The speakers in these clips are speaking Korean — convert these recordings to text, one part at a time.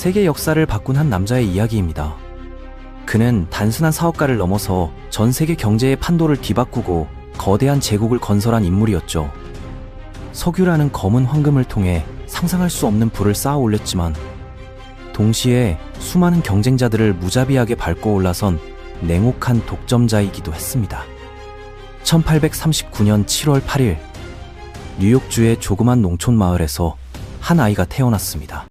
세계 역사를 바꾼 한 남자의 이야기입니다. 그는 단순한 사업가를 넘어서 전 세계 경제의 판도를 뒤바꾸고 거대한 제국을 건설한 인물이었죠. 석유라는 검은 황금을 통해 상상할 수 없는 부를 쌓아 올렸지만 동시에 수많은 경쟁자들을 무자비하게 밟고 올라선 냉혹한 독점자이기도 했습니다. 1839년 7월 8일 뉴욕주의 조그만 농촌 마을에서 한 아이가 태어났습니다.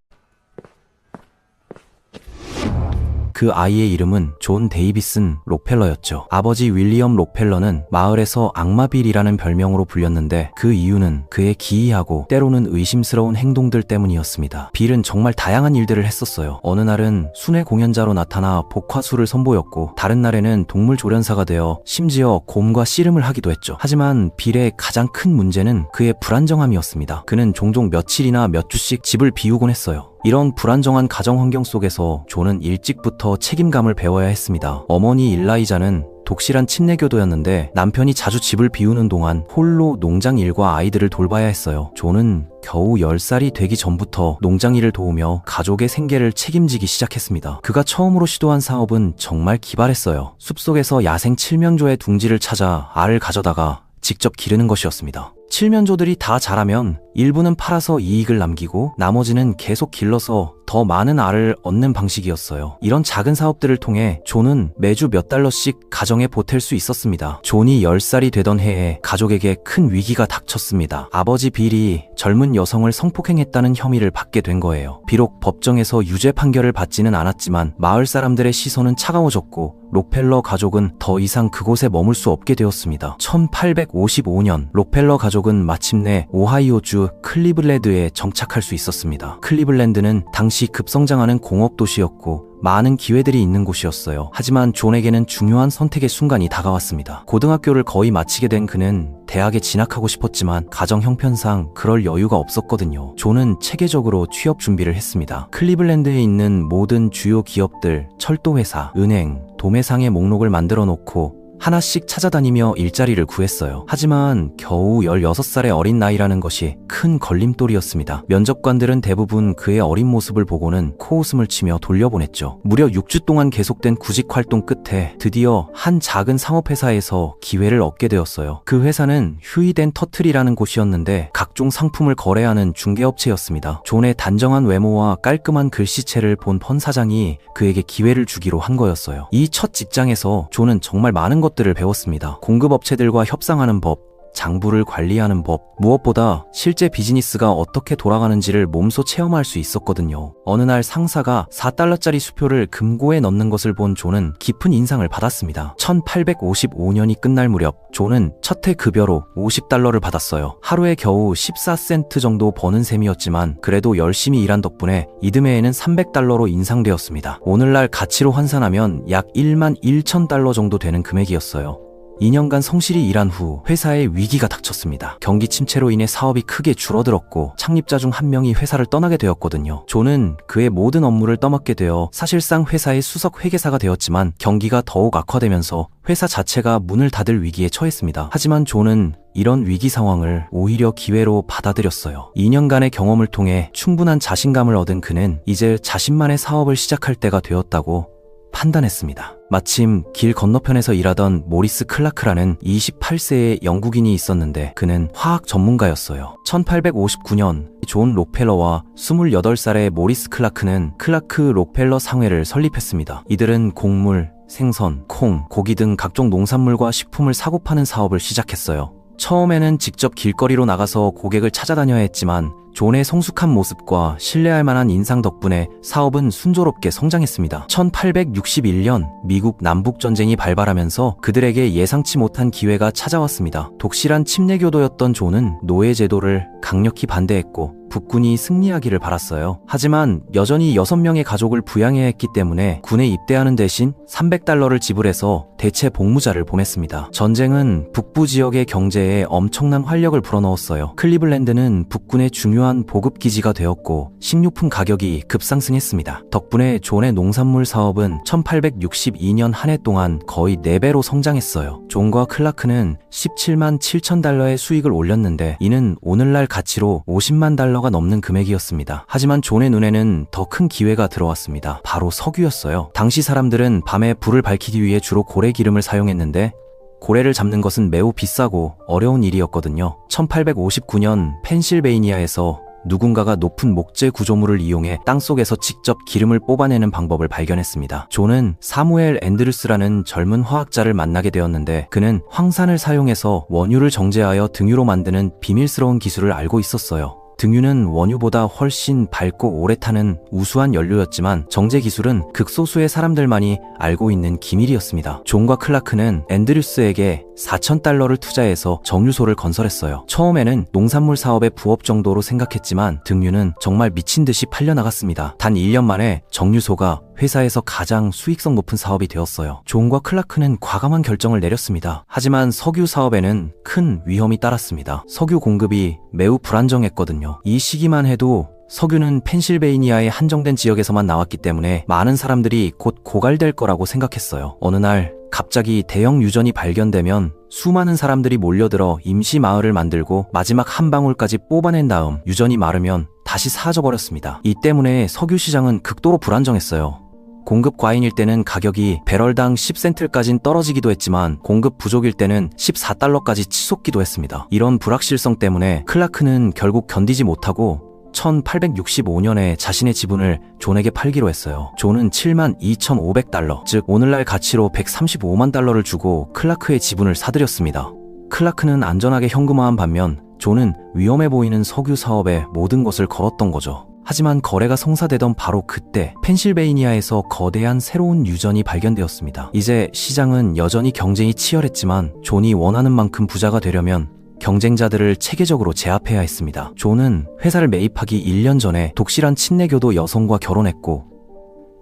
그 아이의 이름은 존 데이비슨 록펠러였죠. 아버지 윌리엄 록펠러는 마을에서 악마빌이라는 별명으로 불렸는데 그 이유는 그의 기이하고 때로는 의심스러운 행동들 때문이었습니다. 빌은 정말 다양한 일들을 했었어요. 어느 날은 순회 공연자로 나타나 복화술을 선보였고 다른 날에는 동물 조련사가 되어 심지어 곰과 씨름을 하기도 했죠. 하지만 빌의 가장 큰 문제는 그의 불안정함이었습니다. 그는 종종 며칠이나 몇 주씩 집을 비우곤 했어요. 이런 불안정한 가정 환경 속에서 존은 일찍부터 책임감을 배워야 했습니다. 어머니 일라이자는 독실한 침례교도였는데 남편이 자주 집을 비우는 동안 홀로 농장 일과 아이들을 돌봐야 했어요. 존은 겨우 10살이 되기 전부터 농장 일을 도우며 가족의 생계를 책임지기 시작했습니다. 그가 처음으로 시도한 사업은 정말 기발했어요. 숲속에서 야생 칠면조의 둥지를 찾아 알을 가져다가 직접 기르는 것이었습니다. 칠면조들이 다 자라면 일부는 팔아서 이익을 남기고 나머지는 계속 길러서 더 많은 알을 얻는 방식이었어요. 이런 작은 사업들을 통해 존은 매주 몇 달러씩 가정에 보탤 수 있었습니다. 존이 10살이 되던 해에 가족에게 큰 위기가 닥쳤습니다. 아버지 빌이 젊은 여성을 성폭행했다는 혐의를 받게 된 거예요. 비록 법정에서 유죄 판결을 받지는 않았지만 마을 사람들의 시선은 차가워졌고 록펠러 가족은 더 이상 그곳에 머물 수 없게 되었습니다. 1855년 록펠러 가족은 마침내 오하이오주 클리블랜드에 정착할 수 있었습니다. 클리블랜드는 당시 급성장하는 공업 도시였고 많은 기회들이 있는 곳이었어요. 하지만 존에게는 중요한 선택의 순간이 다가왔습니다. 고등학교를 거의 마치게 된 그는 대학에 진학하고 싶었지만 가정 형편상 그럴 여유가 없었거든요. 존은 체계적으로 취업 준비를 했습니다. 클리블랜드에 있는 모든 주요 기업들, 철도회사, 은행, 도매상의 목록을 만들어 놓고 하나씩 찾아다니며 일자리를 구했어요. 하지만 겨우 16살의 어린 나이라는 것이 큰 걸림돌이었습니다. 면접관들은 대부분 그의 어린 모습을 보고는 코웃음을 치며 돌려보냈죠. 무려 6주 동안 계속된 구직 활동 끝에 드디어 한 작은 상업회사에서 기회를 얻게 되었어요. 그 회사는 휴이덴 터틀이라는 곳이었는데 각종 상품을 거래하는 중개업체였습니다. 존의 단정한 외모와 깔끔한 글씨체를 본 펀 사장이 그에게 기회를 주기로 한 거였어요. 이 첫 직장에서 존은 정말 많은 것들을 배웠습니다. 공급업체들과 협상하는 법, 장부를 관리하는 법, 무엇보다 실제 비즈니스가 어떻게 돌아가는지를 몸소 체험할 수 있었거든요. 어느 날 상사가 4달러짜리 수표를 금고에 넣는 것을 본 존은 깊은 인상을 받았습니다. 1855년이 끝날 무렵 존은 첫 해 급여로 50달러를 받았어요. 하루에 겨우 14센트 정도 버는 셈이었지만 그래도 열심히 일한 덕분에 이듬해에는 300달러로 인상되었습니다. 오늘날 가치로 환산하면 약 11,000달러 정도 되는 금액이었어요. 2년간 성실히 일한 후 회사에 위기가 닥쳤습니다. 경기 침체로 인해 사업이 크게 줄어들었고 창립자 중 한 명이 회사를 떠나게 되었거든요. 존은 그의 모든 업무를 떠맡게 되어 사실상 회사의 수석 회계사가 되었지만 경기가 더욱 악화되면서 회사 자체가 문을 닫을 위기에 처했습니다. 하지만 존은 이런 위기 상황을 오히려 기회로 받아들였어요. 2년간의 경험을 통해 충분한 자신감을 얻은 그는 이제 자신만의 사업을 시작할 때가 되었다고 판단했습니다. 마침 길 건너편에서 일하던 모리스 클라크라는 28세의 영국인이 있었는데 그는 화학 전문가였어요. 1859년 존 록펠러와 28살의 모리스 클라크는 클라크 록펠러 상회를 설립했습니다. 이들은 곡물, 생선, 콩, 고기 등 각종 농산물과 식품을 사고 파는 사업을 시작했어요. 처음에는 직접 길거리로 나가서 고객을 찾아다녀야 했지만 존의 성숙한 모습과 신뢰할 만한 인상 덕분에 사업은 순조롭게 성장했습니다. 1861년 미국 남북전쟁이 발발하면서 그들에게 예상치 못한 기회가 찾아왔습니다. 독실한 침례교도였던 존은 노예제도를 강력히 반대했고 북군이 승리하기를 바랐어요. 하지만 여전히 6명의 가족을 부양해야 했기 때문에 군에 입대하는 대신 300달러를 지불해서 대체 복무자를 보냈습니다. 전쟁은 북부 지역의 경제에 엄청난 활력을 불어넣었어요. 클리블랜드는 북군의 중요한 보급기지가 되었고 식료품 가격이 급상승했습니다. 덕분에 존의 농산물 사업은 1862년 한 해 동안 거의 4배로 성장했어요. 존과 클라크는 17만 7천 달러의 수익을 올렸는데 이는 오늘날 가치로 50만 달러 달러가 넘는 금액이었습니다. 하지만 존의 눈에는 더 큰 기회가 들어왔습니다. 바로 석유였어요. 당시 사람들은 밤에 불을 밝히기 위해 주로 고래 기름을 사용했는데 고래를 잡는 것은 매우 비싸고 어려운 일이었거든요. 1859년 펜실베이니아에서 누군가가 높은 목재 구조물을 이용해 땅속에서 직접 기름을 뽑아내는 방법을 발견했습니다. 존은 사무엘 앤드루스라는 젊은 화학자를 만나게 되었는데 그는 황산을 사용해서 원유를 정제하여 등유로 만드는 비밀스러운 기술을 알고 있었어요. 등유는 원유보다 훨씬 밝고 오래 타는 우수한 연료였지만 정제 기술은 극소수의 사람들만이 알고 있는 기밀이었습니다. 존과 클라크는 앤드류스에게 4,000달러를 투자해서 정유소를 건설했어요. 처음에는 농산물 사업의 부업 정도로 생각했지만 등유는 정말 미친 듯이 팔려나갔습니다. 단 1년 만에 정유소가 회사에서 가장 수익성 높은 사업이 되었어요. 존과 클라크는 과감한 결정을 내렸습니다. 하지만 석유 사업에는 큰 위험이 따랐습니다. 석유 공급이 매우 불안정했거든요. 이 시기만 해도 석유는 펜실베이니아의 한정된 지역에서만 나왔기 때문에 많은 사람들이 곧 고갈될 거라고 생각했어요. 어느 날 갑자기 대형 유전이 발견되면 수많은 사람들이 몰려들어 임시 마을을 만들고 마지막 한 방울까지 뽑아낸 다음 유전이 마르면 다시 사라져버렸습니다. 이 때문에 석유 시장은 극도로 불안정했어요. 공급 과잉일 때는 가격이 배럴당 10센트까진 떨어지기도 했지만 공급 부족일 때는 14달러까지 치솟기도 했습니다. 이런 불확실성 때문에 클라크는 결국 견디지 못하고 1865년에 자신의 지분을 존에게 팔기로 했어요. 존은 72,500달러, 즉 오늘날 가치로 135만 달러를 주고 클라크의 지분을 사들였습니다. 클라크는 안전하게 현금화한 반면 존은 위험해 보이는 석유 사업에 모든 것을 걸었던 거죠. 하지만 거래가 성사되던 바로 그때 펜실베이니아에서 거대한 새로운 유전이 발견되었습니다. 이제 시장은 여전히 경쟁이 치열했지만 존이 원하는 만큼 부자가 되려면 경쟁자들을 체계적으로 제압해야 했습니다. 존은 회사를 매입하기 1년 전에 독실한 친내교도 여성과 결혼했고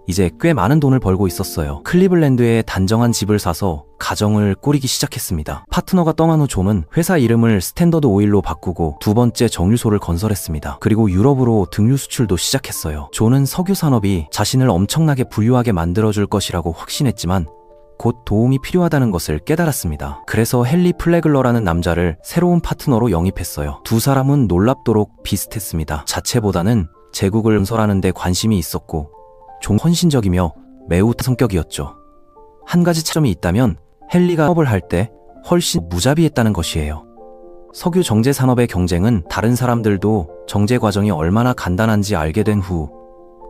이제 꽤 많은 돈을 벌고 있었어요. 클리블랜드에 단정한 집을 사서 가정을 꾸리기 시작했습니다. 파트너가 떠난 후 존은 회사 이름을 스탠더드 오일로 바꾸고 두 번째 정유소를 건설했습니다. 그리고 유럽으로 등유 수출도 시작했어요. 존은 석유 산업이 자신을 엄청나게 부유하게 만들어줄 것이라고 확신했지만 곧 도움이 필요하다는 것을 깨달았습니다. 그래서 헨리 플래글러라는 남자를 새로운 파트너로 영입했어요. 두 사람은 놀랍도록 비슷했습니다. 자체보다는 제국을 건설하는 데 관심이 있었고 좀 헌신적이며 매우 성격이었죠. 한 가지 차점이 있다면 헨리가 사업을 할 때 훨씬 무자비했다는 것이에요. 석유 정제 산업의 경쟁은 다른 사람들도 정제 과정이 얼마나 간단한지 알게 된 후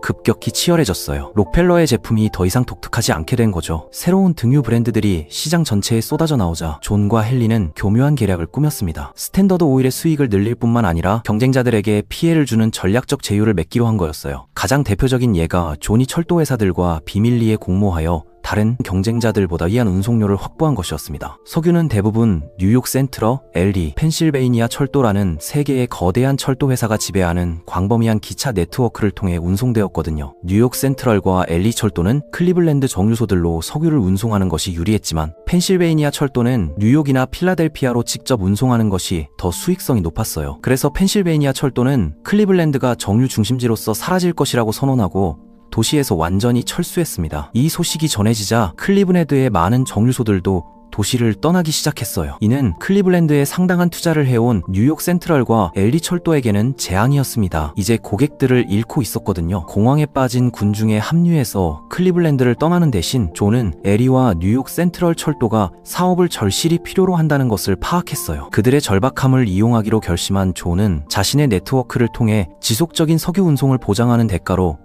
급격히 치열해졌어요. 록펠러의 제품이 더 이상 독특하지 않게 된 거죠. 새로운 등유 브랜드들이 시장 전체에 쏟아져 나오자 존과 헨리는 교묘한 계략을 꾸몄습니다. 스탠더드 오일의 수익을 늘릴 뿐만 아니라 경쟁자들에게 피해를 주는 전략적 제휴를 맺기로 한 거였어요. 가장 대표적인 예가 존이 철도 회사들과 비밀리에 공모하여 다른 경쟁자들보다 위한 운송료를 확보한 것이었습니다. 석유는 대부분 뉴욕 센트럴, LA, 펜실베이니아 철도라는 세 개의 거대한 철도 회사가 지배하는 광범위한 기차 네트워크를 통해 운송되었거든요. 뉴욕 센트럴과 LA 철도는 클리블랜드 정유소들로 석유를 운송하는 것이 유리했지만 펜실베이니아 철도는 뉴욕이나 필라델피아로 직접 운송하는 것이 더 수익성이 높았어요. 그래서 펜실베이니아 철도는 클리블랜드가 정유 중심지로서 사라질 것이라고 선언하고 도시에서 완전히 철수했습니다. 이 소식이 전해지자 클리블랜드의 많은 정유소들도 도시를 떠나기 시작했어요. 이는 클리블랜드에 상당한 투자를 해온 뉴욕 센트럴과 LA 철도에게는 재앙이었습니다. 이제 고객들을 잃고 있었거든요. 공황에 빠진 군중에 합류해서 클리블랜드를 떠나는 대신 존은 LA와 뉴욕 센트럴 철도가 사업을 절실히 필요로 한다는 것을 파악했어요. 그들의 절박함을 이용하기로 결심한 존은 자신의 네트워크를 통해 지속적인 석유 운송을 보장하는 대가로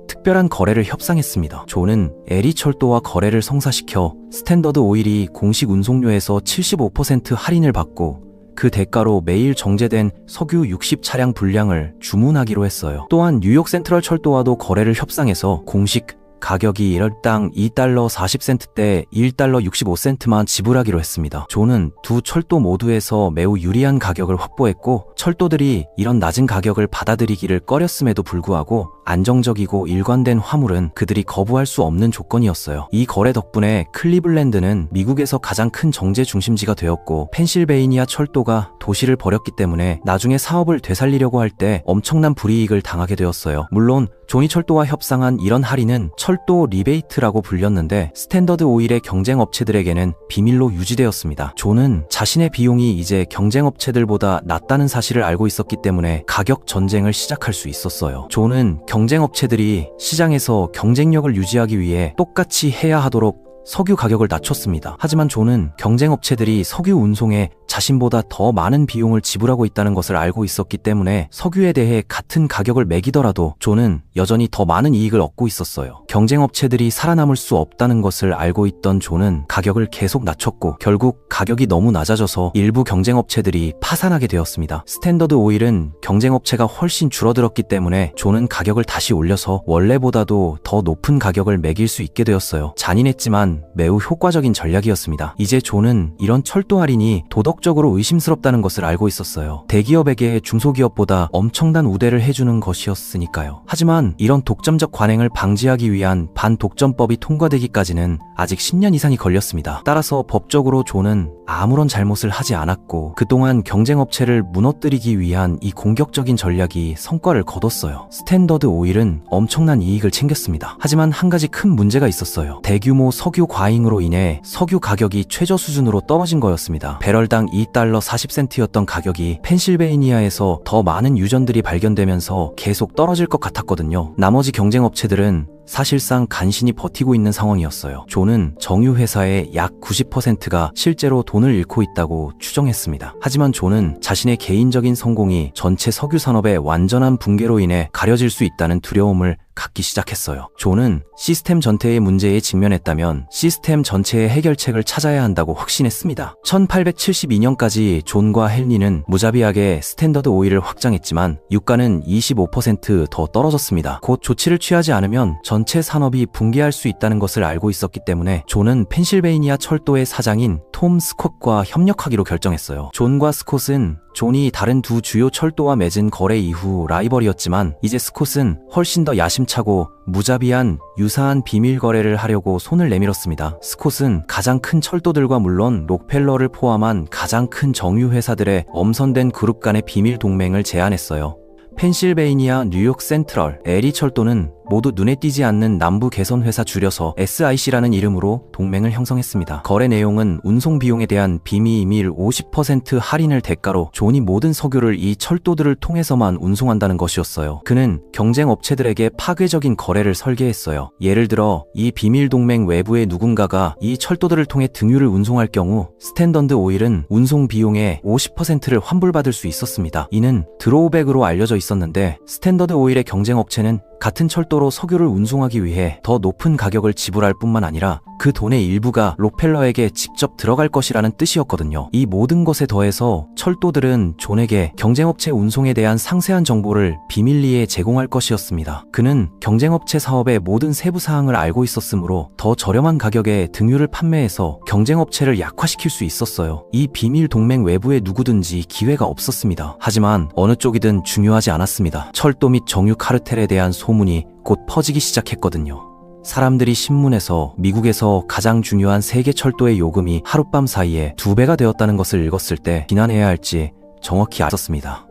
특별한 거래를 협상했습니다. 존은 LA 철도와 거래를 성사시켜 스탠더드 오일이 공식 운송료에서 75% 할인을 받고 그 대가로 매일 정제된 석유 60차량 분량을 주문하기로 했어요. 또한 뉴욕 센트럴 철도와도 거래를 협상해서 공식 가격이 1월당 2달러 40센트대 1달러 65센트만 지불하기로 했습니다. 존은 두 철도 모두에서 매우 유리한 가격을 확보했고 철도들이 이런 낮은 가격을 받아들이기를 꺼렸음에도 불구하고 안정적이고 일관된 화물은 그들이 거부할 수 없는 조건이었어요. 이 거래 덕분에 클리블랜드는 미국에서 가장 큰 정제 중심지가 되었고 펜실베이니아 철도가 도시를 버렸기 때문에 나중에 사업을 되살리려고 할 때 엄청난 불이익을 당하게 되었어요. 물론 존이 철도와 협상한 이런 할인은 철도 리베이트라고 불렸는데 스탠더드 오일의 경쟁 업체들에게는 비밀로 유지되었습니다. 존은 자신의 비용이 이제 경쟁 업체들보다 낮다는 사실을 알고 있었기 때문에 가격 전쟁을 시작할 수 있었어요. 존은 경쟁 업체들이 시장에서 경쟁력을 유지하기 위해 똑같이 해야 하도록 석유 가격을 낮췄습니다. 하지만 존은 경쟁 업체들이 석유 운송에 자신보다 더 많은 비용을 지불하고 있다는 것을 알고 있었기 때문에 석유에 대해 같은 가격을 매기더라도 존은 여전히 더 많은 이익을 얻고 있었어요. 경쟁 업체들이 살아남을 수 없다는 것을 알고 있던 존은 가격을 계속 낮췄고 결국 가격이 너무 낮아져서 일부 경쟁 업체들이 파산하게 되었습니다. 스탠더드 오일은 경쟁 업체가 훨씬 줄어들었기 때문에 존은 가격을 다시 올려서 원래보다도 더 높은 가격을 매길 수 있게 되었어요. 잔인했지만 매우 효과적인 전략이었습니다. 이제 존은 이런 철도 할인이 도덕적으로 의심스럽다는 것을 알고 있었어요. 대기업에게 중소기업보다 엄청난 우대를 해주는 것이었으니까요. 하지만 이런 독점적 관행을 방지하기 위한 반독점법이 통과되기까지는 아직 10년 이상이 걸렸습니다. 따라서 법적으로 존은 아무런 잘못을 하지 않았고 그동안 경쟁업체를 무너뜨리기 위한 이 공격적인 전략이 성과를 거뒀어요. 스탠더드 오일은 엄청난 이익을 챙겼습니다. 하지만 한 가지 큰 문제가 있었어요. 대규모 석유 과잉으로 인해 석유 가격이 최저 수준으로 떨어진 거였습니다. 배럴당 $2 40센트였던 가격이 펜실베이니아에서 더 많은 유전들이 발견되면서 계속 떨어질 것 같았거든요. 나머지 경쟁업체들은 사실상 간신히 버티고 있는 상황이었어요. 존은 정유회사의 약 90%가 실제로 돈을 잃고 있다고 추정했습니다. 하지만 존은 자신의 개인적인 성공이 전체 석유 산업의 완전한 붕괴로 인해 가려질 수 있다는 두려움을 갖기 시작했어요. 존은 시스템 전체의 문제에 직면했다면 시스템 전체의 해결책을 찾아야 한다고 확신했습니다. 1872년까지 존과 헨리는 무자비하게 스탠더드 오일을 확장했지만 유가는 25% 더 떨어졌습니다. 곧 조치를 취하지 않으면 전체 산업이 붕괴할 수 있다는 것을 알고 있었기 때문에 존은 펜실베이니아 철도의 사장인 톰 스콧과 협력하기로 결정했어요. 존과 스콧은 존이 다른 두 주요 철도와 맺은 거래 이후 라이벌이었지만 이제 스콧은 훨씬 더 야심차고 무자비한 유사한 비밀 거래를 하려고 손을 내밀었습니다. 스콧은 가장 큰 철도들과 물론 록펠러를 포함한 가장 큰 정유 회사들의 엄선된 그룹 간의 비밀 동맹을 제안했어요. 펜실베이니아, 뉴욕 센트럴, 에리 철도는 모두 눈에 띄지 않는 남부 개선 회사 줄여서 SIC라는 이름으로 동맹을 형성했습니다. 거래 내용은 운송 비용에 대한 비밀 50% 할인을 대가로 존이 모든 석유를 이 철도들을 통해서만 운송한다는 것이었어요. 그는 경쟁 업체들에게 파괴적인 거래를 설계했어요. 예를 들어 이 비밀 동맹 외부의 누군가가 이 철도들을 통해 등유를 운송할 경우 스탠더드 오일은 운송 비용의 50%를 환불받을 수 있었습니다. 이는 드로우백으로 알려져 있었는데 스탠더드 오일의 경쟁 업체는 같은 철도로 석유를 운송하기 위해 더 높은 가격을 지불할 뿐만 아니라 그 돈의 일부가 록펠러에게 직접 들어갈 것이라는 뜻이었거든요. 이 모든 것에 더해서 철도들은 존에게 경쟁업체 운송에 대한 상세한 정보를 비밀리에 제공할 것이었습니다. 그는 경쟁업체 사업의 모든 세부 사항을 알고 있었으므로 더 저렴한 가격에 등유를 판매해서 경쟁업체를 약화시킬 수 있었어요. 이 비밀 동맹 외부에 누구든지 기회가 없었습니다. 하지만 어느 쪽이든 중요하지 않았습니다. 철도 및 정유 카르텔에 대한 소문이 곧 퍼지기 시작했거든요. 사람들이 신문에서 미국에서 가장 중요한 세계 철도의 요금이 하룻밤 사이에 2배가 되었다는 것을 읽었을 때 비난해야 할지 정확히 알았습니다.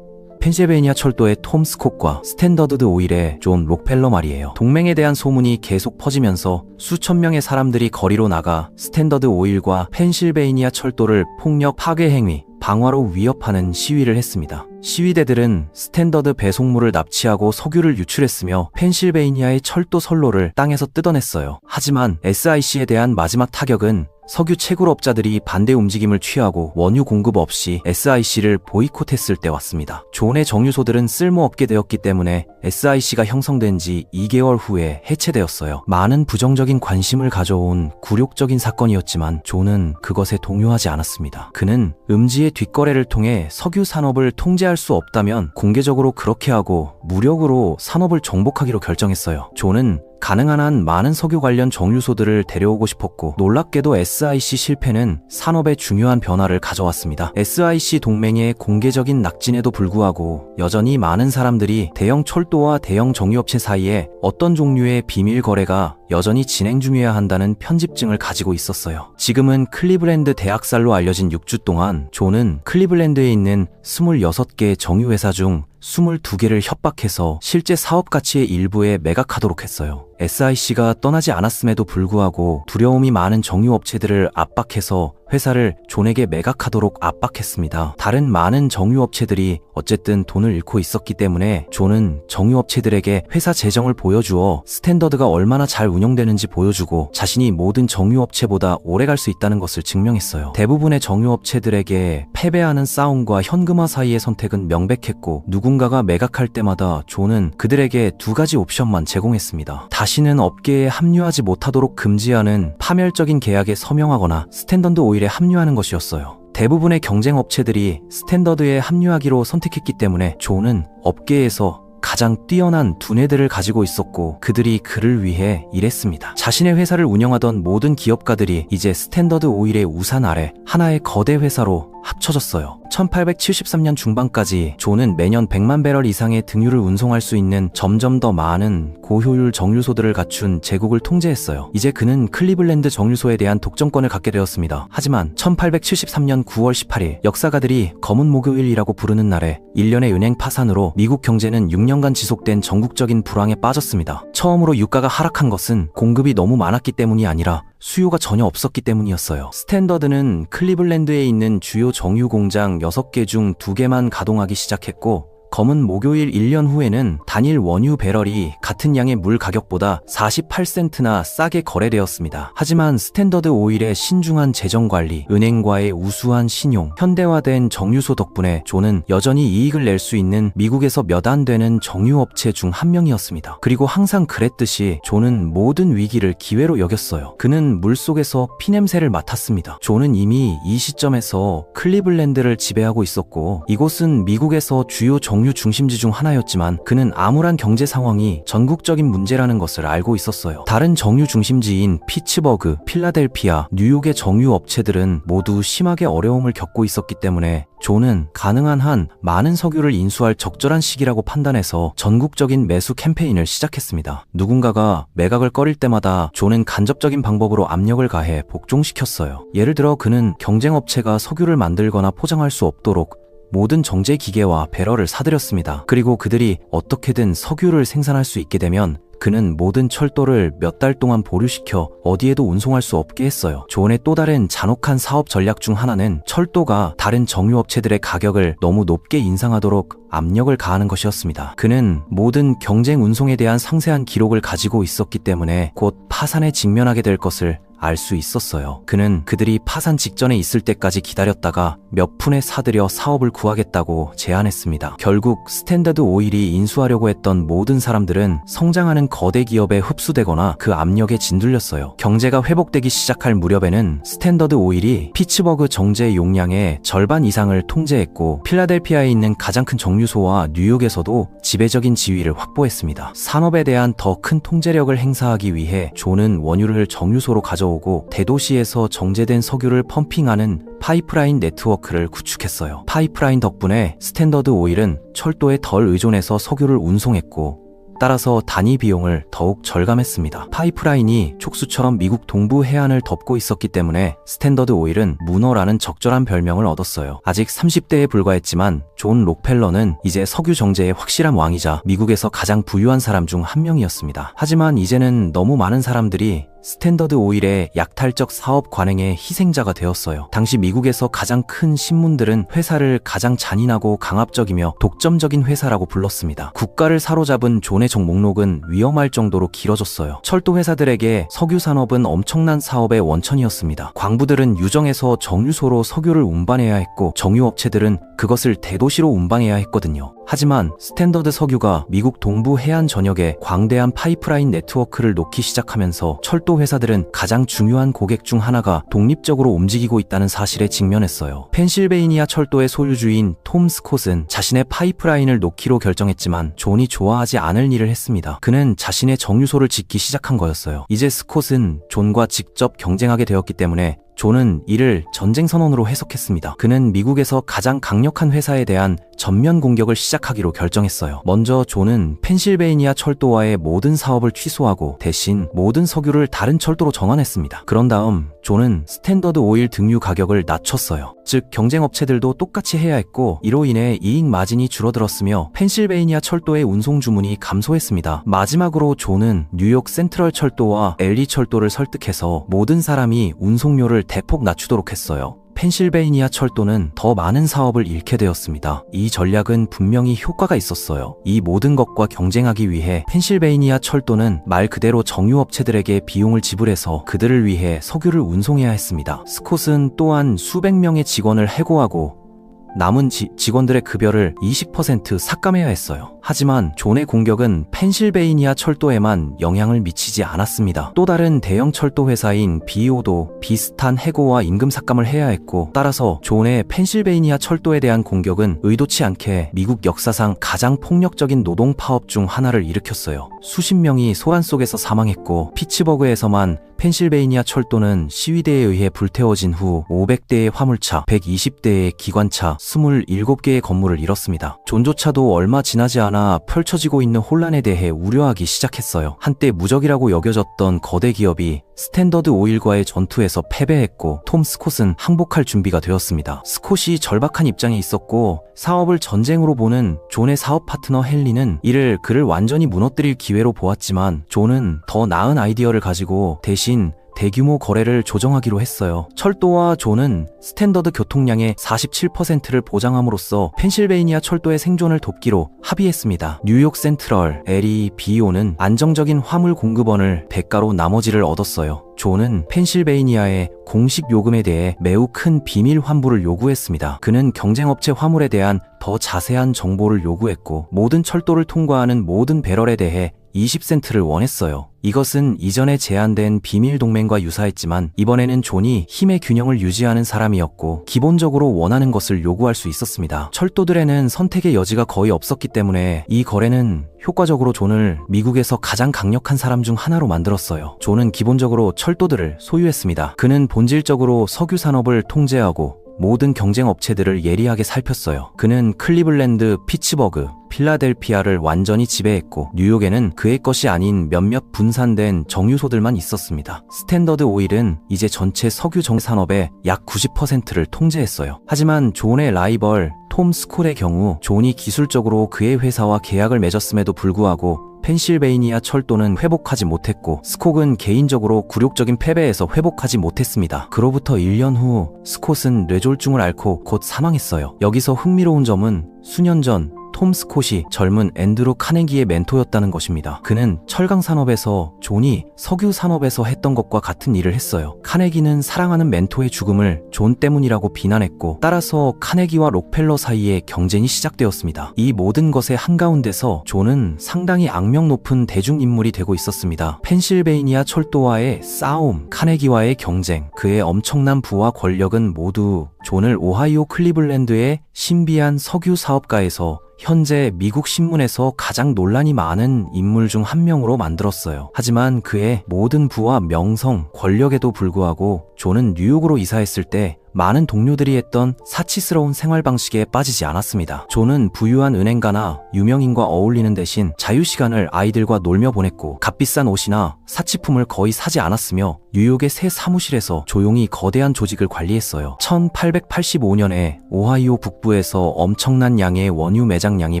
펜실베이니아 철도의 톰 스콧과 스탠더드 오일의 존 록펠러 말이에요. 동맹에 대한 소문이 계속 퍼지면서 수천 명의 사람들이 거리로 나가 스탠더드 오일과 펜실베이니아 철도를 폭력 파괴 행위, 방화로 위협하는 시위를 했습니다. 시위대들은 스탠더드 배송물을 납치하고 석유를 유출했으며 펜실베이니아의 철도 선로를 땅에서 뜯어냈어요. 하지만 SIC에 대한 마지막 타격은 석유 채굴업자들이 반대 움직임을 취하고 원유 공급 없이 SIC를 보이콧했을 때 왔습니다. 존의 정유소들은 쓸모없게 되었기 때문에 SIC가 형성된 지 2개월 후에 해체되었어요. 많은 부정적인 관심을 가져온 굴욕적인 사건이었지만 존은 그것에 동요하지 않았습니다. 그는 음지의 뒷거래를 통해 석유 산업을 통제할 수 없다면 공개적으로 그렇게 하고 무력으로 산업을 정복하기로 결정했어요. 존은 가능한 한 많은 석유 관련 정유소들을 데려오고 싶었고 놀랍게도 SIC 실패는 산업에 중요한 변화를 가져왔습니다. SIC 동맹의 공개적인 낙진에도 불구하고 여전히 많은 사람들이 대형 철도와 대형 정유업체 사이에 어떤 종류의 비밀 거래가 여전히 진행 중이어야 한다는 편집증을 가지고 있었어요. 지금은 클리블랜드 대학살로 알려진 6주 동안 존은 클리블랜드에 있는 26개의 정유회사 중 22개를 협박해서 실제 사업 가치의 일부에 매각하도록 했어요. SIC가 떠나지 않았음에도 불구하고 두려움이 많은 정유업체들을 압박해서 회사를 존에게 매각하도록 압박했습니다. 다른 많은 정유업체들이 어쨌든 돈을 잃고 있었기 때문에 존은 정유업체들에게 회사 재정을 보여주어 스탠더드가 얼마나 잘 운영되는지 보여주고 자신이 모든 정유업체보다 오래 갈 수 있다는 것을 증명했어요. 대부분의 정유업체들에게 패배하는 싸움과 현금화 사이의 선택은 명백했고 누군가가 매각할 때마다 존은 그들에게 두 가지 옵션만 제공했습니다. 다시는 업계에 합류하지 못하도록 금지하는 파멸적인 계약에 서명하거나 스탠더드 오일에 합류하는 것이었어요. 대부분의 경쟁업체들이 스탠더드에 합류하기로 선택했기 때문에 존은 업계에서 가장 뛰어난 두뇌들을 가지고 있었고 그들이 그를 위해 일했습니다. 자신의 회사를 운영하던 모든 기업가들이 이제 스탠더드 오일의 우산 아래 하나의 거대 회사로 합쳐졌어요. 1873년 중반까지 존은 매년 100만 배럴 이상의 등유를 운송할 수 있는 점점 더 많은 고효율 정유소들을 갖춘 제국을 통제했어요. 이제 그는 클리블랜드 정유소에 대한 독점권을 갖게 되었습니다. 하지만 1873년 9월 18일 역사가들이 검은 목요일이라고 부르는 날에 일련의 은행 파산으로 미국 경제는 6년간 지속된 전국적인 불황에 빠졌습니다. 처음으로 유가가 하락한 것은 공급이 너무 많았기 때문이 아니라 수요가 전혀 없었기 때문이었어요. 스탠더드는 클리블랜드에 있는 주요 정유 공장 6개 중 2개만 가동하기 시작했고 검은 목요일 1년 후에는 단일 원유 배럴이 같은 양의 물 가격보다 48센트나 싸게 거래되었습니다. 하지만 스탠더드 오일의 신중한 재정관리, 은행과의 우수한 신용, 현대화된 정유소 덕분에 존은 여전히 이익을 낼 수 있는 미국에서 몇 안 되는 정유업체 중 한 명이었습니다. 그리고 항상 그랬듯이 존은 모든 위기를 기회로 여겼어요. 그는 물속에서 피냄새를 맡았습니다. 존은 이미 이 시점에서 클리블랜드를 지배하고 있었고 이곳은 미국에서 주요 정유 중심지 중 하나였지만 그는 암울한 경제 상황이 전국적인 문제라는 것을 알고 있었어요. 다른 정유 중심지인 피츠버그, 필라델피아, 뉴욕의 정유 업체들은 모두 심하게 어려움을 겪고 있었기 때문에 존은 가능한 한 많은 석유를 인수할 적절한 시기라고 판단해서 전국적인 매수 캠페인을 시작했습니다. 누군가가 매각을 꺼릴 때마다 존은 간접적인 방법으로 압력을 가해 복종시켰어요. 예를 들어 그는 경쟁업체가 석유를 만들거나 포장할 수 없도록 모든 정제 기계와 배럴을 사들였습니다. 그리고 그들이 어떻게든 석유를 생산할 수 있게 되면 그는 모든 철도를 몇 달 동안 보류시켜 어디에도 운송할 수 없게 했어요. 존의 또 다른 잔혹한 사업 전략 중 하나는 철도가 다른 정유업체들의 가격을 너무 높게 인상하도록 압력을 가하는 것이었습니다. 그는 모든 경쟁 운송에 대한 상세한 기록을 가지고 있었기 때문에 곧 파산에 직면하게 될 것을 알 수 있었어요. 그는 그들이 파산 직전에 있을 때까지 기다렸다가 몇 푼에 사들여 사업을 구하겠다고 제안했습니다. 결국 스탠더드 오일이 인수하려고 했던 모든 사람들은 성장하는 거대 기업에 흡수되거나 그 압력에 진둘렸어요. 경제가 회복되기 시작할 무렵에는 스탠더드 오일이 피츠버그 정제 용량의 절반 이상을 통제했고 필라델피아에 있는 가장 큰 정유소와 뉴욕에서도 지배적인 지위를 확보했습니다. 산업에 대한 더 큰 통제력을 행사하기 위해 존은 원유를 정유소로 가져오고 대도시에서 정제된 석유를 펌핑하는 파이프라인 네트워크를 구축했어요. 파이프라인 덕분에 스탠더드 오일은 철도에 덜 의존해서 석유를 운송했고 따라서 단위 비용을 더욱 절감했습니다. 파이프라인이 촉수처럼 미국 동부 해안을 덮고 있었기 때문에 스탠더드 오일은 문어라는 적절한 별명을 얻었어요. 아직 30대에 불과했지만 존 록펠러는 이제 석유 정제의 확실한 왕이자 미국에서 가장 부유한 사람 중 한 명이었습니다. 하지만 이제는 너무 많은 사람들이 스탠더드 오일의 약탈적 사업 관행의 희생자가 되었어요. 당시 미국에서 가장 큰 신문들은 회사를 가장 잔인하고 강압적이며 독점적인 회사라고 불렀습니다. 국가를 사로잡은 존의 적 목록은 위험할 정도로 길어졌어요. 철도 회사들에게 석유 산업은 엄청난 사업의 원천이었습니다. 광부들은 유정에서 정유소로 석유를 운반해야 했고 정유업체들은 그것을 대도시로 운반해야 했거든요. 하지만 스탠더드 석유가 미국 동부 해안 전역에 광대한 파이프라인 네트워크를 놓기 시작하면서 철도 회사들은 가장 중요한 고객 중 하나가 독립적으로 움직이고 있다는 사실에 직면했어요. 펜실베이니아 철도의 소유주인 톰 스콧은 자신의 파이프라인을 놓기로 결정했지만 존이 좋아하지 않을 일을 했습니다. 그는 자신의 정유소를 짓기 시작한 거였어요. 이제 스콧은 존과 직접 경쟁하게 되었기 때문에 존은 이를 전쟁 선언으로 해석했습니다. 그는 미국에서 가장 강력한 회사에 대한 전면 공격을 시작하기로 결정했어요. 먼저 존은 펜실베이니아 철도와의 모든 사업을 취소하고 대신 모든 석유를 다른 철도로 전환했습니다. 그런 다음 존은 스탠더드 오일 등유 가격을 낮췄어요. 즉 경쟁업체들도 똑같이 해야 했고, 이로 인해 이익 마진이 줄어들었으며 펜실베이니아 철도의 운송 주문이 감소했습니다. 마지막으로 존은 뉴욕 센트럴 철도와 LA 철도를 설득해서 모든 사람이 운송료를 대폭 낮추도록 했어요. 펜실베이니아 철도는 더 많은 사업을 잃게 되었습니다. 이 전략은 분명히 효과가 있었어요. 이 모든 것과 경쟁하기 위해 펜실베이니아 철도는 말 그대로 정유업체들에게 비용을 지불해서 그들을 위해 석유를 운송해야 했습니다. 스콧은 또한 수백 명의 직원을 해고하고 남은 직원들의 급여를 20% 삭감해야 했어요. 하지만 존의 공격은 펜실베이니아 철도에만 영향을 미치지 않았습니다. 또 다른 대형 철도 회사인 BO도 비슷한 해고와 임금 삭감을 해야 했고, 따라서 존의 펜실베이니아 철도에 대한 공격은 의도치 않게 미국 역사상 가장 폭력적인 노동 파업 중 하나를 일으켰어요. 수십 명이 소란 속에서 사망했고, 피츠버그에서만 펜실베이니아 철도는 시위대에 의해 불태워진 후 500대의 화물차, 120대의 기관차, 27개의 건물을 잃었습니다. 존조차도 얼마 지나지 않아 펼쳐지고 있는 혼란에 대해 우려하기 시작했어요. 한때 무적이라고 여겨졌던 거대 기업이 스탠더드 오일과의 전투에서 패배했고, 톰 스콧은 항복할 준비가 되었습니다. 스콧이 절박한 입장에 있었고, 사업을 전쟁으로 보는 존의 사업 파트너 헨리는 이를 그를 완전히 무너뜨릴 기회로 보았지만, 존은 더 나은 아이디어를 가지고 대신 대규모 거래를 조정하기로 했어요. 철도와 존은 스탠더드 교통량의 47%를 보장함으로써 펜실베이니아 철도의 생존을 돕기로 합의했습니다. 뉴욕 센트럴, LA, BO는 안정적인 화물 공급원을 대가로 나머지를 얻었어요. 존은 펜실베이니아의 공식 요금에 대해 매우 큰 비밀 환불을 요구했습니다. 그는 경쟁업체 화물에 대한 더 자세한 정보를 요구했고, 모든 철도를 통과하는 모든 배럴에 대해 20센트를 원했어요. 이것은 이전에 제안된 비밀 동맹과 유사했지만, 이번에는 존이 힘의 균형을 유지하는 사람이었고 기본적으로 원하는 것을 요구할 수 있었습니다. 철도들에는 선택의 여지가 거의 없었기 때문에 이 거래는 효과적으로 존을 미국에서 가장 강력한 사람 중 하나로 만들었어요. 존은 기본적으로 철도들을 소유했습니다. 그는 본질적으로 석유 산업을 통제하고 모든 경쟁 업체들을 예리하게 살폈어요. 그는 클리블랜드, 피츠버그, 필라델피아를 완전히 지배했고, 뉴욕에는 그의 것이 아닌 몇몇 분산된 정유소들만 있었습니다. 스탠더드 오일은 이제 전체 석유 정산업의 약 90%를 통제했어요. 하지만 존의 라이벌 톰 스콧의 경우, 존이 기술적으로 그의 회사와 계약을 맺었음에도 불구하고 펜실베이니아 철도는 회복하지 못했고, 스콧은 개인적으로 굴욕적인 패배에서 회복하지 못했습니다. 그로부터 1년 후 스콧은 뇌졸중을 앓고 곧 사망했어요. 여기서 흥미로운 점은 수년 전 톰 스콧이 젊은 앤드루 카네기의 멘토였다는 것입니다. 그는 철강 산업에서 존이 석유 산업에서 했던 것과 같은 일을 했어요. 카네기는 사랑하는 멘토의 죽음을 존 때문이라고 비난했고, 따라서 카네기와 록펠러 사이에 경쟁이 시작되었습니다. 이 모든 것의 한가운데서 존은 상당히 악명 높은 대중인물이 되고 있었습니다. 펜실베이니아 철도와의 싸움, 카네기와의 경쟁, 그의 엄청난 부와 권력은 모두 존을 오하이오 클리블랜드의 신비한 석유 사업가에서 현재 미국 신문에서 가장 논란이 많은 인물 중 한 명으로 만들었어요. 하지만 그의 모든 부와 명성, 권력에도 불구하고 존은 뉴욕으로 이사했을 때 많은 동료들이 했던 사치스러운 생활 방식에 빠지지 않았습니다. 존은 부유한 은행가나 유명인과 어울리는 대신 자유시간을 아이들과 놀며 보냈고, 값비싼 옷이나 사치품을 거의 사지 않았으며 뉴욕의 새 사무실에서 조용히 거대한 조직을 관리했어요. 1885년에 오하이오 북부에서 엄청난 양의 원유 매장량이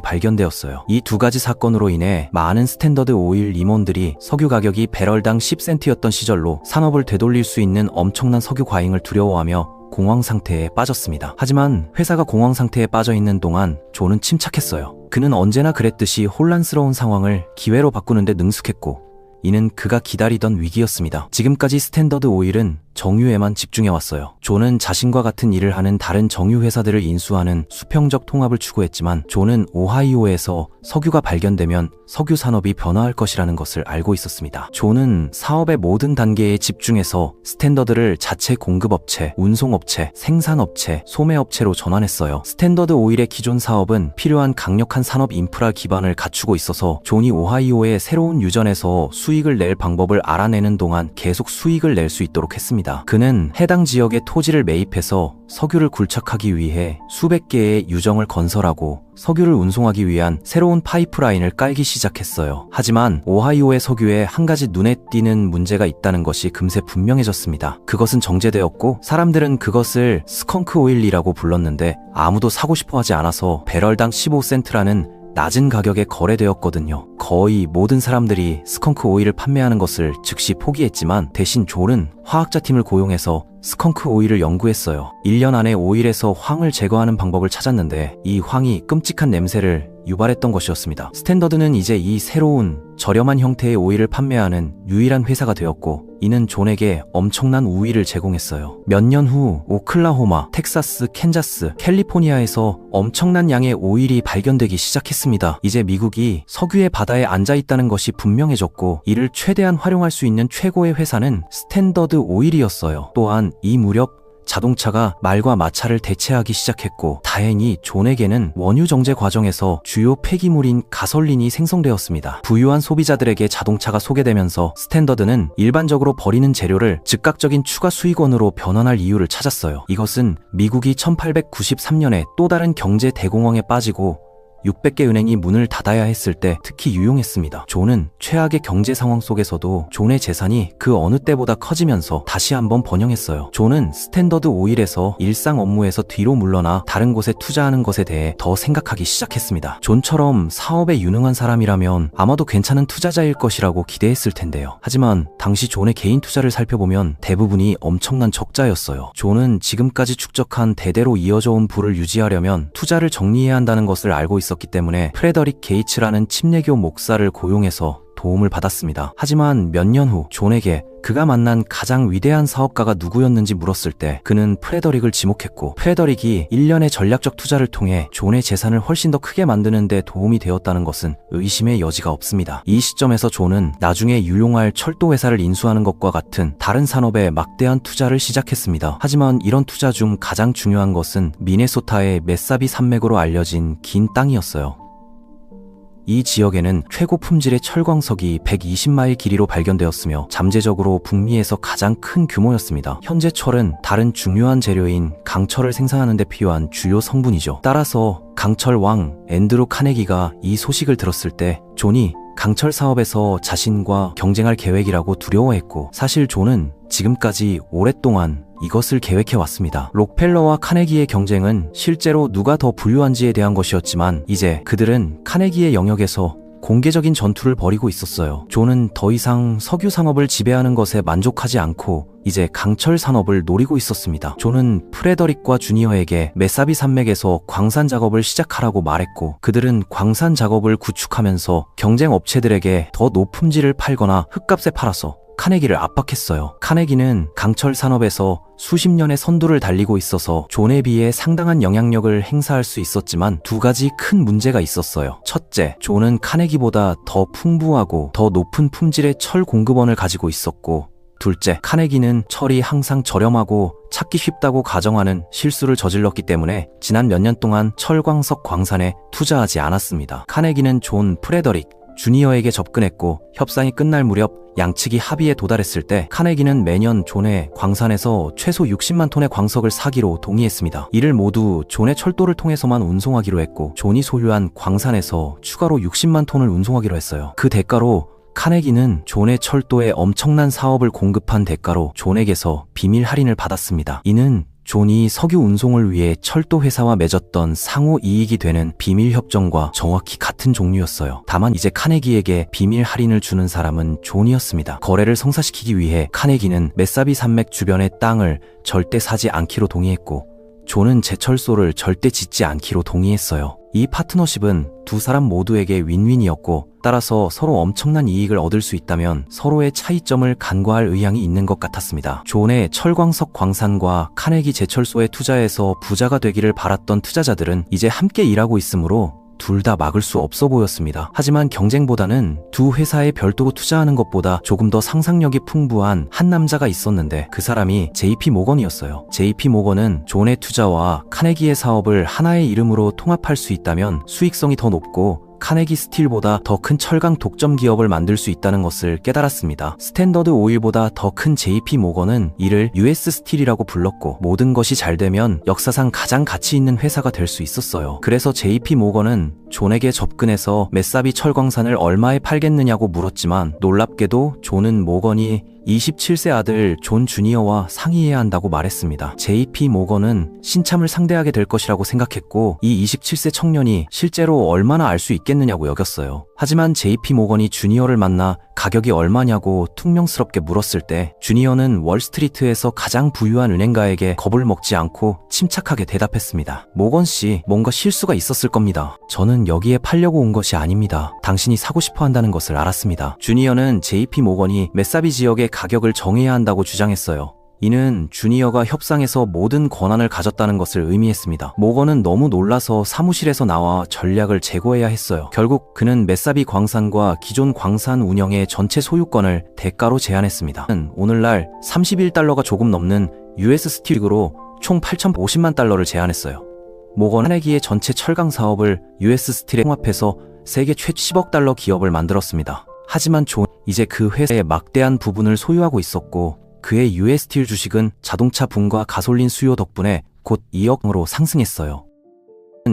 발견되었어요. 이 두 가지 사건으로 인해 많은 스탠더드 오일 임원들이 석유 가격이 배럴당 10센트였던 시절로 산업을 되돌릴 수 있는 엄청난 석유 과잉을 두려워하며 공황 상태에 빠졌습니다. 하지만 회사가 공황 상태에 빠져 있는 동안 존은 침착했어요. 그는 언제나 그랬듯이 혼란스러운 상황을 기회로 바꾸는데 능숙했고, 이는 그가 기다리던 위기였습니다. 지금까지 스탠더드 오일은 정유에만 집중해왔어요. 존은 자신과 같은 일을 하는 다른 정유 회사들을 인수하는 수평적 통합을 추구했지만, 존은 오하이오에서 석유가 발견되면 석유 산업이 변화할 것이라는 것을 알고 있었습니다. 존은 사업의 모든 단계에 집중해서 스탠더드를 자체 공급업체, 운송업체, 생산업체, 소매업체로 전환했어요. 스탠더드 오일의 기존 사업은 필요한 강력한 산업 인프라 기반을 갖추고 있어서 존이 오하이오의 새로운 유전에서 수익을 낼 방법을 알아내는 동안 계속 수익을 낼 수 있도록 했습니다. 시작했습니다. 그는 해당 지역의 토지를 매입해서 석유를 굴착하기 위해 수백 개의 유정을 건설하고 석유를 운송하기 위한 새로운 파이프라인을 깔기 시작했어요. 하지만 오하이오의 석유에 한 가지 눈에 띄는 문제가 있다는 것이 금세 분명해졌습니다. 그것은 정제되었고 사람들은 그것을 스컹크 오일이라고 불렀는데 아무도 사고 싶어 하지 않아서 배럴당 15센트라는 낮은 가격에 거래되었거든요. 거의 모든 사람들이 스컹크 오일을 판매하는 것을 즉시 포기했지만 대신 존은 화학자팀을 고용해서 스컹크 오일을 연구했어요. 1년 안에 오일에서 황을 제거하는 방법을 찾았는데 이 황이 끔찍한 냄새를 유발했던 것이었습니다. 스탠더드는 이제 이 새로운 저렴한 형태의 오일을 판매하는 유일한 회사가 되었고 이는 존에게 엄청난 우위를 제공했어요. 몇 년 후 오클라호마, 텍사스, 캔자스, 캘리포니아에서 엄청난 양의 오일이 발견되기 시작했습니다. 이제 미국이 석유의 바다에 앉아있다는 것이 분명해졌고 이를 최대한 활용할 수 있는 최고의 회사는 스탠더드 오일이었어요. 또한 이 무렵 자동차가 말과 마차를 대체하기 시작했고 다행히 존에게는 원유 정제 과정에서 주요 폐기물인 가솔린이 생성되었습니다. 부유한 소비자들에게 자동차가 소개되면서 스탠더드는 일반적으로 버리는 재료를 즉각적인 추가 수익원으로 변환할 이유를 찾았어요. 이것은 미국이 1893년에 또 다른 경제 대공황에 빠지고 600개 은행이 문을 닫아야 했을 때 특히 유용했습니다. 존은 최악의 경제 상황 속에서도 존의 재산이 그 어느 때보다 커지면서 다시 한번 번영했어요. 존은 스탠더드 오일에서 일상 업무에서 뒤로 물러나 다른 곳에 투자하는 것에 대해 더 생각하기 시작했습니다. 존처럼 사업에 유능한 사람이라면 아마도 괜찮은 투자자일 것이라고 기대했을 텐데요. 하지만 당시 존의 개인 투자를 살펴보면 대부분이 엄청난 적자였어요. 존은 지금까지 축적한 대대로 이어져 온 부를 유지하려면 투자를 정리해야 한다는 것을 알고 있었기 때문에 프레더릭 게이츠라는 침례교 목사를 고용해서 도움을 받았습니다. 하지만 몇 년 후 존에게 그가 만난 가장 위대한 사업가가 누구였는지 물었을 때 그는 프레더릭을 지목했고 프레더릭이 일련의 전략적 투자를 통해 존의 재산을 훨씬 더 크게 만드는 데 도움이 되었다는 것은 의심의 여지가 없습니다. 이 시점에서 존은 나중에 유용할 철도 회사를 인수하는 것과 같은 다른 산업에 막대한 투자를 시작했습니다. 하지만 이런 투자 중 가장 중요한 것은 미네소타의 메사비 산맥으로 알려진 긴 땅이었어요. 이 지역에는 최고 품질의 철광석이 120마일 길이로 발견되었으며 잠재적으로 북미에서 가장 큰 규모였습니다. 현재 철은 다른 중요한 재료인 강철을 생산하는 데 필요한 주요 성분이죠. 따라서 강철 왕 앤드루 카네기가 이 소식을 들었을 때 존이 강철 사업에서 자신과 경쟁할 계획이라고 두려워했고 사실 존은 지금까지 오랫동안 이것을 계획해왔습니다. 록펠러와 카네기의 경쟁은 실제로 누가 더 부유한지에 대한 것이었지만 이제 그들은 카네기의 영역에서 공개적인 전투를 벌이고 있었어요. 존은 더 이상 석유 산업을 지배하는 것에 만족하지 않고 이제 강철 산업을 노리고 있었습니다. 존은 프레더릭과 주니어에게 메사비 산맥에서 광산 작업을 시작하라고 말했고 그들은 광산 작업을 구축하면서 경쟁 업체들에게 더 높음질을 팔거나 흙값에 팔아서 카네기를 압박했어요. 카네기는 강철 산업에서 수십 년의 선두를 달리고 있어서 존에 비해 상당한 영향력을 행사할 수 있었지만 두 가지 큰 문제가 있었어요. 첫째, 존은 카네기보다 더 풍부하고 더 높은 품질의 철 공급원을 가지고 있었고 둘째, 카네기는 철이 항상 저렴하고 찾기 쉽다고 가정하는 실수를 저질렀기 때문에 지난 몇 년 동안 철광석 광산에 투자하지 않았습니다. 카네기는 존 프레더릭 주니어에게 접근했고 협상이 끝날 무렵 양측이 합의에 도달했을 때 카네기는 매년 존의 광산에서 최소 60만 톤의 광석을 사기로 동의했습니다. 이를 모두 존의 철도를 통해서만 운송하기로 했고 존이 소유한 광산에서 추가로 60만 톤을 운송하기로 했어요. 그 대가로 카네기는 존의 철도에 엄청난 사업을 공급한 대가로 존에게서 비밀 할인을 받았습니다. 이는 존이 석유 운송을 위해 철도 회사와 맺었던 상호 이익이 되는 비밀 협정과 정확히 같은 종류였어요. 다만 이제 카네기에게 비밀 할인을 주는 사람은 존이었습니다. 거래를 성사시키기 위해 카네기는 메사비 산맥 주변의 땅을 절대 사지 않기로 동의했고 존은 제철소를 절대 짓지 않기로 동의했어요. 이 파트너십은 두 사람 모두에게 윈윈이었고 따라서 서로 엄청난 이익을 얻을 수 있다면 서로의 차이점을 간과할 의향이 있는 것 같았습니다. 존의 철광석 광산과 카네기 제철소에 투자해서 부자가 되기를 바랐던 투자자들은 이제 함께 일하고 있으므로 둘 다 막을 수 없어 보였습니다. 하지만 경쟁보다는 두 회사에 별도로 투자하는 것보다 조금 더 상상력이 풍부한 한 남자가 있었는데 그 사람이 JP 모건이었어요. JP 모건은 존의 투자와 카네기의 사업을 하나의 이름으로 통합할 수 있다면 수익성이 더 높고 카네기 스틸보다 더 큰 철강 독점 기업을 만들 수 있다는 것을 깨달았습니다. 스탠더드 오일보다 더 큰 JP 모건은 이를 US 스틸이라고 불렀고 모든 것이 잘 되면 역사상 가장 가치 있는 회사가 될 수 있었어요. 그래서 JP 모건은 존에게 접근해서 메사비 철광산을 얼마에 팔겠느냐고 물었지만 놀랍게도 존은 모건이 27세 아들 존 주니어와 상의해야 한다고 말했습니다. JP 모건은 신참을 상대하게 될 것이라고 생각했고 이 27세 청년이 실제로 얼마나 알 수 있겠느냐고 여겼어요. 하지만 JP 모건이 주니어를 만나 가격이 얼마냐고 퉁명스럽게 물었을 때 주니어는 월스트리트에서 가장 부유한 은행가에게 겁을 먹지 않고 침착하게 대답했습니다. 모건 씨, 뭔가 실수가 있었을 겁니다. 저는 여기에 팔려고 온 것이 아닙니다. 당신이 사고 싶어 한다는 것을 알았습니다. 주니어는 JP 모건이 메사비 지역의 가격을 정해야 한다고 주장했어요. 이는 주니어가 협상에서 모든 권한을 가졌다는 것을 의미했습니다. 모건은 너무 놀라서 사무실에서 나와 전략을 재고해야 했어요. 결국 그는 메사비 광산과 기존 광산 운영의 전체 소유권을 대가로 제안했습니다. 오늘날 31달러가 조금 넘는 US 스틸으로 총 8,050만 달러를 제안했어요. 모건은 카네기의 전체 철강 사업을 US 스틸에 통합해서 세계 최 10억 달러 기업을 만들었습니다. 하지만 존은 이제 그 회사의 막대한 부분을 소유하고 있었고 그의 US 스틸 주식은 자동차 붐과 가솔린 수요 덕분에 곧 2억으로 상승했어요.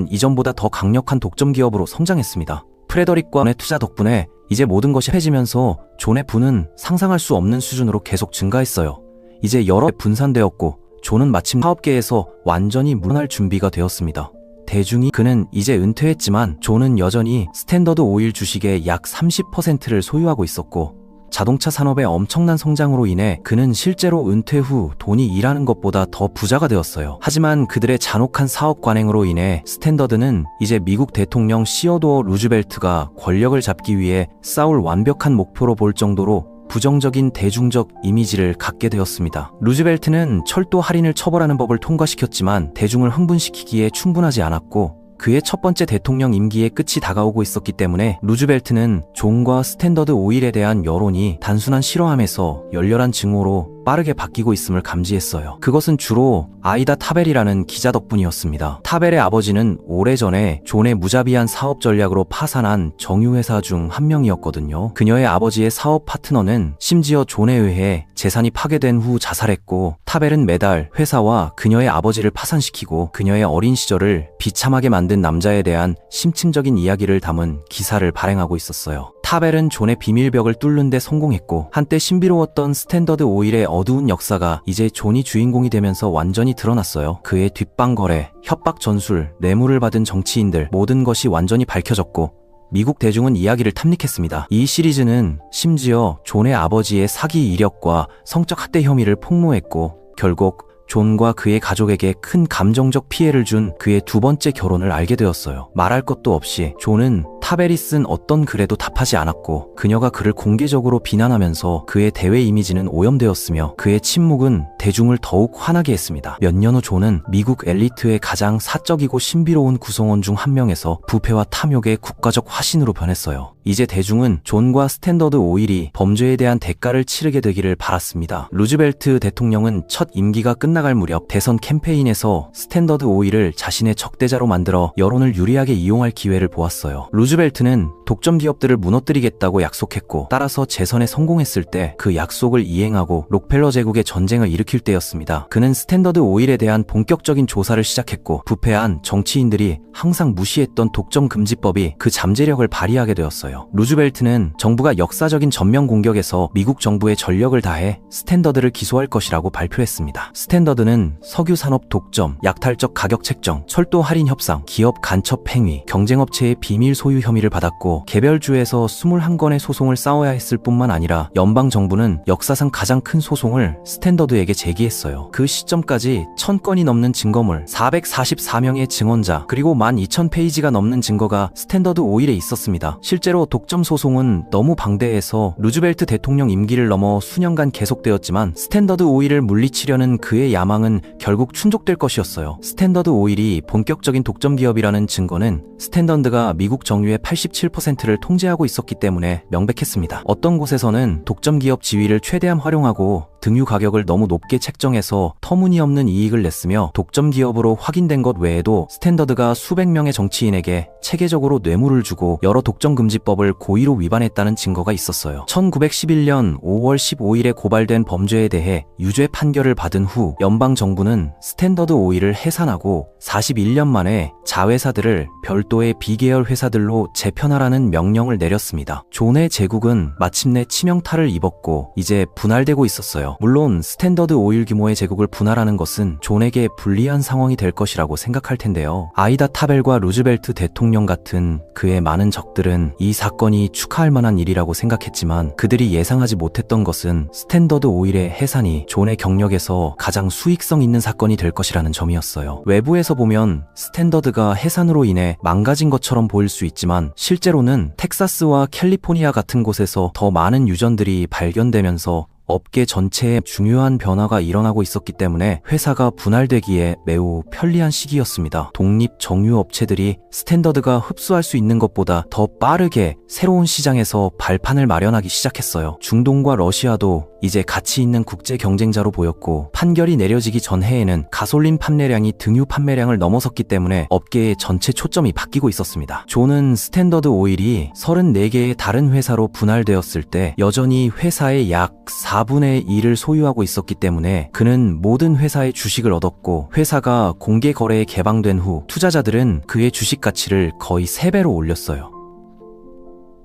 이전보다 더 강력한 독점 기업으로 성장했습니다. 프레더릭과의 투자 덕분에 이제 모든 것이 해지면서 존의 부는 상상할 수 없는 수준으로 계속 증가했어요. 이제 여러 분산되었고 존은 마침 사업계에서 완전히 물러날 준비가 되었습니다. 대중이 그는 이제 은퇴했지만 존은 여전히 스탠더드 오일 주식의 약 30%를 소유하고 있었고 자동차 산업의 엄청난 성장으로 인해 그는 실제로 은퇴 후 돈이 일하는 것보다 더 부자가 되었어요. 하지만 그들의 잔혹한 사업 관행으로 인해 스탠더드는 이제 미국 대통령 시어도어 루즈벨트가 권력을 잡기 위해 싸울 완벽한 목표로 볼 정도로 부정적인 대중적 이미지를 갖게 되었습니다. 루즈벨트는 철도 할인을 처벌하는 법을 통과시켰지만 대중을 흥분시키기에 충분하지 않았고 그의 첫 번째 대통령 임기의 끝이 다가오고 있었기 때문에 루즈벨트는 존과 스탠더드 오일에 대한 여론이 단순한 싫어함에서 열렬한 증오로 빠르게 바뀌고 있음을 감지했어요. 그것은 주로 아이다 타벨이라는 기자 덕분이었습니다. 타벨의 아버지는 오래전에 존의 무자비한 사업 전략으로 파산한 정유회사 중 한 명이었거든요. 그녀의 아버지의 사업 파트너는 심지어 존에 의해 재산이 파괴된 후 자살했고 타벨은 매달 회사와 그녀의 아버지를 파산시키고 그녀의 어린 시절을 비참하게 만든 남자에 대한 심층적인 이야기를 담은 기사를 발행하고 있었어요. 타벨은 존의 비밀벽을 뚫는 데 성공했고 한때 신비로웠던 스탠더드 오일의 어두운 역사가 이제 존이 주인공이 되면서 완전히 드러났어요. 그의 뒷방 거래, 협박 전술, 뇌물을 받은 정치인들 모든 것이 완전히 밝혀졌고 미국 대중은 이야기를 탐닉했습니다. 이 시리즈는 심지어 존의 아버지의 사기 이력과 성적 학대 혐의를 폭로했고 결국 존과 그의 가족에게 큰 감정적 피해를 준 그의 두 번째 결혼을 알게 되었어요. 말할 것도 없이 존은 타벨이 쓴 어떤 글에도 답하지 않았고 그녀가 그를 공개적으로 비난하면서 그의 대외 이미지는 오염되었으며 그의 침묵은 대중을 더욱 화나게 했습니다. 몇 년 후 존은 미국 엘리트의 가장 사적이고 신비로운 구성원 중 한 명에서 부패와 탐욕의 국가적 화신으로 변했어요. 이제 대중은 존과 스탠더드 오일이 범죄에 대한 대가를 치르게 되기를 바랐습니다. 루즈벨트 대통령은 첫 임기가 끝나갈 무렵 대선 캠페인에서 스탠더드 오일을 자신의 적대자로 만들어 여론을 유리하게 이용할 기회를 보았어요. 루즈벨트는 독점 기업들을 무너뜨리겠다고 약속했고 따라서 재선에 성공했을 때 그 약속을 이행하고 록펠러 제국의 전쟁을 일으킬 때였습니다. 그는 스탠더드 오일에 대한 본격적인 조사를 시작했고 부패한 정치인들이 항상 무시했던 독점 금지법이 그 잠재력을 발휘하게 되었어요. 루즈벨트는 정부가 역사적인 전면 공격에서 미국 정부의 전력을 다해 스탠더드를 기소할 것이라고 발표했습니다. 스탠더드는 석유 산업 독점, 약탈적 가격 책정, 철도 할인 협상, 기업 간첩 행위, 경쟁업체의 비밀 소유 혐의를 받았고 개별주에서 21건의 소송을 싸워야 했을 뿐만 아니라 연방정부는 역사상 가장 큰 소송을 스탠더드에게 제기했어요. 그 시점까지 1000건이 넘는 증거물, 444명의 증언자, 그리고 12,000페이지가 넘는 증거가 스탠더드 오일에 있었습니다. 실제로 독점 소송은 너무 방대해서 루즈벨트 대통령 임기를 넘어 수년간 계속되었지만 스탠더드 오일을 물리치려는 그의 야망은 결국 충족될 것이었어요. 스탠더드 오일이 본격적인 독점 기업이라는 증거는 스탠더드가 미국 정유의 87%를 통제하고 있었기 때문에 명백했습니다. 어떤 곳에서는 독점 기업 지위를 최대한 활용하고 등유 가격을 너무 높게 책정해서 터무니없는 이익을 냈으며 독점 기업으로 확인된 것 외에도 스탠더드가 수백 명의 정치인에게 체계적으로 뇌물을 주고 여러 독점금지법을 고의로 위반했다는 증거가 있었어요. 1911년 5월 15일에 고발된 범죄에 대해 유죄 판결을 받은 후 연방정부는 스탠더드 오일을 해산하고 41년 만에 자회사들을 별도의 비계열 회사들로 재편하라는 명령을 내렸습니다. 존의 제국은 마침내 치명타를 입었고 이제 분할되고 있었어요. 물론 스탠더드 오일 규모의 제국을 분할하는 것은 존에게 불리한 상황이 될 것이라고 생각할 텐데요. 아이다 타벨과 루즈벨트 대통령 같은 그의 많은 적들은 이 사건이 축하할 만한 일이라고 생각했지만 그들이 예상하지 못했던 것은 스탠더드 오일의 해산이 존의 경력에서 가장 수익성 있는 사건이 될 것이라는 점이었어요. 외부에서 보면 스탠더드가 해산으로 인해 망가진 것처럼 보일 수 있지만 실제로는 텍사스와 캘리포니아 같은 곳에서 더 많은 유전들이 발견되면서 업계 전체에 중요한 변화가 일어나고 있었기 때문에 회사가 분할되기에 매우 편리한 시기였습니다. 독립 정유업체들이 스탠더드가 흡수할 수 있는 것보다 더 빠르게 새로운 시장에서 발판을 마련하기 시작했어요. 중동과 러시아도 이제 가치 있는 국제 경쟁자로 보였고 판결이 내려지기 전 해에는 가솔린 판매량이 등유 판매량을 넘어섰기 때문에 업계의 전체 초점이 바뀌고 있었습니다. 존은 스탠더드 오일이 34개의 다른 회사로 분할되었을 때 여전히 회사의 약 4분의 1을 소유하고 있었기 때문에 그는 모든 회사의 주식을 얻었고 회사가 공개 거래에 개방된 후 투자자들은 그의 주식 가치를 거의 3배로 올렸어요.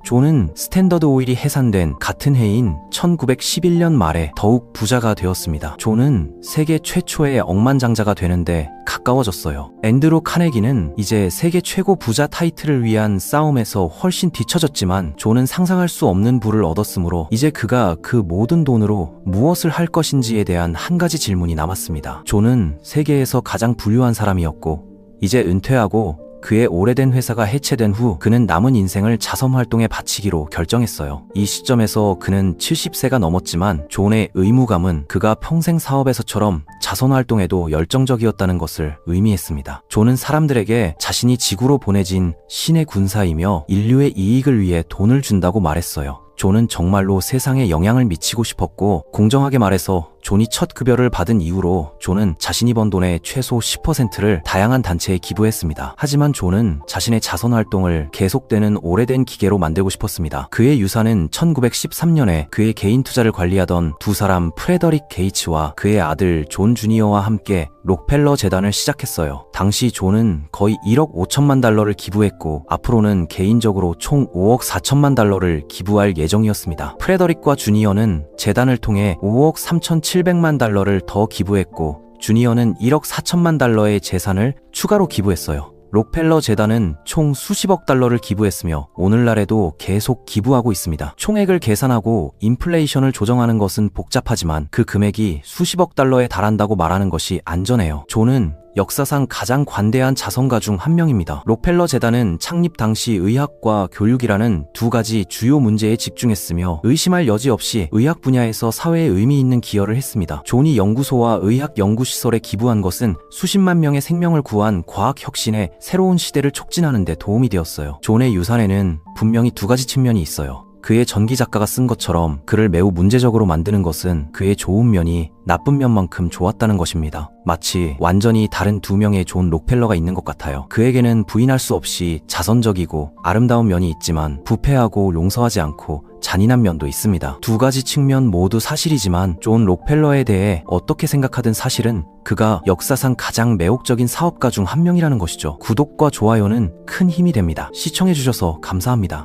존은 스탠더드 오일이 해산된 같은 해인 1911년 말에 더욱 부자가 되었습니다. 존은 세계 최초의 억만장자가 되는데 가까워졌어요. 앤드루 카네기는 이제 세계 최고 부자 타이틀을 위한 싸움에서 훨씬 뒤처졌지만 존은 상상할 수 없는 부를 얻었으므로 이제 그가 그 모든 돈으로 무엇을 할 것인지에 대한 한 가지 질문이 남았습니다. 존은 세계에서 가장 부유한 사람이었고 이제 은퇴하고 그의 오래된 회사가 해체된 후 그는 남은 인생을 자선 활동에 바치기로 결정했어요. 이 시점에서 그는 70세가 넘었지만 존의 의무감은 그가 평생 사업에서처럼 자선 활동에도 열정적이었다는 것을 의미했습니다. 존은 사람들에게 자신이 지구로 보내진 신의 군사이며 인류의 이익을 위해 돈을 준다고 말했어요. 존은 정말로 세상에 영향을 미치고 싶었고 공정하게 말해서 존이 첫 급여를 받은 이후로 존은 자신이 번 돈의 최소 10%를 다양한 단체에 기부했습니다. 하지만 존은 자신의 자선 활동을 계속되는 오래된 기계로 만들고 싶었습니다. 그의 유산은 1913년에 그의 개인 투자를 관리하던 두 사람 프레더릭 게이츠와 그의 아들 존 주니어와 함께 록펠러 재단을 시작했어요. 당시 존은 거의 1억 5천만 달러를 기부했고 앞으로는 개인적으로 총 5억 4천만 달러를 기부할 예정이었습니다. 프레더릭과 주니어는 재단을 통해 5억 3,700만 달러를 더 기부했고 주니어는 1억 4천만 달러의 재산을 추가로 기부했어요. 록펠러 재단은 총 수십억 달러를 기부했으며 오늘날에도 계속 기부하고 있습니다. 총액을 계산하고 인플레이션을 조정하는 것은 복잡하지만 그 금액이 수십억 달러에 달한다고 말하는 것이 안전해요. 존은 역사상 가장 관대한 자선가 중 한 명입니다. 록펠러 재단은 창립 당시 의학과 교육이라는 두 가지 주요 문제에 집중했으며 의심할 여지 없이 의학 분야에서 사회에 의미 있는 기여를 했습니다. 존이 연구소와 의학 연구시설에 기부한 것은 수십만 명의 생명을 구한 과학 혁신의 새로운 시대를 촉진하는 데 도움이 되었어요. 존의 유산에는 분명히 두 가지 측면이 있어요. 그의 전기 작가가 쓴 것처럼 그를 매우 문제적으로 만드는 것은 그의 좋은 면이 나쁜 면만큼 좋았다는 것입니다. 마치 완전히 다른 두 명의 존 록펠러가 있는 것 같아요. 그에게는 부인할 수 없이 자선적이고 아름다운 면이 있지만 부패하고 용서하지 않고 잔인한 면도 있습니다. 두 가지 측면 모두 사실이지만 존 록펠러에 대해 어떻게 생각하든 사실은 그가 역사상 가장 매혹적인 사업가 중 한 명이라는 것이죠. 구독과 좋아요는 큰 힘이 됩니다. 시청해주셔서 감사합니다.